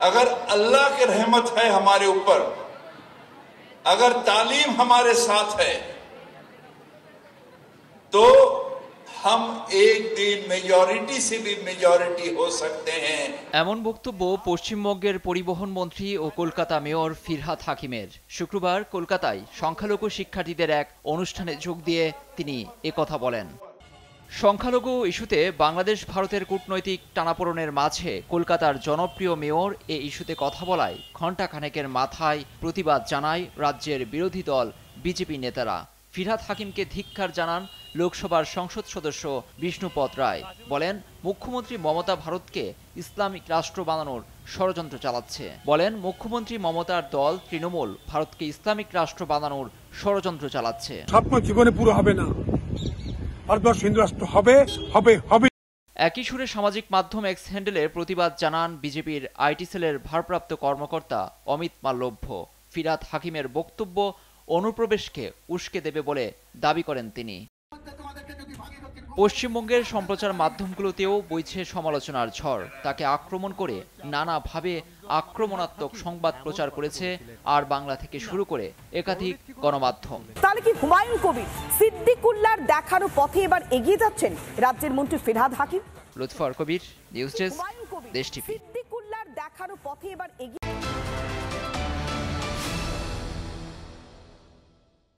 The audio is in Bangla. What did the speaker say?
अगर अल्लाह की रहमत है हमारे ऊपर, अगर तालीम हमारे साथ है, तो हम एक दिन मेजॉरिटी से भी मेजॉरिटी हो सकते हैं। এমন বক্তব্য পশ্চিমবঙ্গের পরিবহন মন্ত্রী ও কলকাতা মেয়র ফিরহাদ হাকিমের। শুক্রবার কলকাতায় সংখ্যালঘু শিক্ষার্থীদের এক অনুষ্ঠানে যোগ দিয়ে তিনি একথা বলেন। সংখ্যালঘু ইস্যুতে বাংলাদেশ ভারতের কূটনৈতিক টানাপোড়েনের মাঝে কলকাতার জনপ্রিয় মেয়র এ ইস্যুতে কথা বলায় ঘণ্টাখানেকের মাথায় প্রতিবাদ জানায় রাজ্যের বিরোধী দল বিজেপি নেতারা। ফিরহাদ হাকিমকে ধিক্কার জানান লোকসভার সংসদ সদস্য বিষ্ণুপদ রায়। বলেন, মুখ্যমন্ত্রী মমতা ভারতকে ইসলামিক রাষ্ট্র বানানোর ষড়যন্ত্র চালাচ্ছে। বলেন, মুখ্যমন্ত্রী মমতার দল তৃণমূল ভারতকে ইসলামিক রাষ্ট্র বানানোর ষড়যন্ত্র চালাচ্ছে। স্বপ্ন জীবনে পুরো হবে না, ভারতবর্ষ হিন্দু রাষ্ট্র হবে হবে হবে। একই সুরে সামাজিক মাধ্যম এক্স হ্যান্ডেলে প্রতিবাদ জানান বিজেপির আইটি সেলের ভারপ্রাপ্ত কর্মকর্তা অমিত মাল্লভ্য। ফিরহাদ হাকিমের বক্তব্য অনুপ্রবেশকে উস্কে দেবে বলে দাবি করেন তিনি। পশ্চিমবঙ্গের সম্প্রচার মাধ্যমগুলোতেও বইছে সমালোচনার ঝড়। তাকে আক্রমণ করে নানাভাবে আক্রমণাত্মক সংবাদ প্রচার করেছে আর বাংলা থেকে শুরু করে একাধিক গণমাধ্যম। তাহলে কি হুমায়ুন কবির সিদ্দিকুল্লাহর দেখানো পথে এবার এগিয়ে যাচ্ছেন রাজ্যের মন্ত্রী ফিরহাদ হাকিম? লুৎফর কবির, নিউজ ডেস্ক, দেশ টিভি। সিদ্দিকুল্লাহর দেখানো পথে এবার এগিয়ে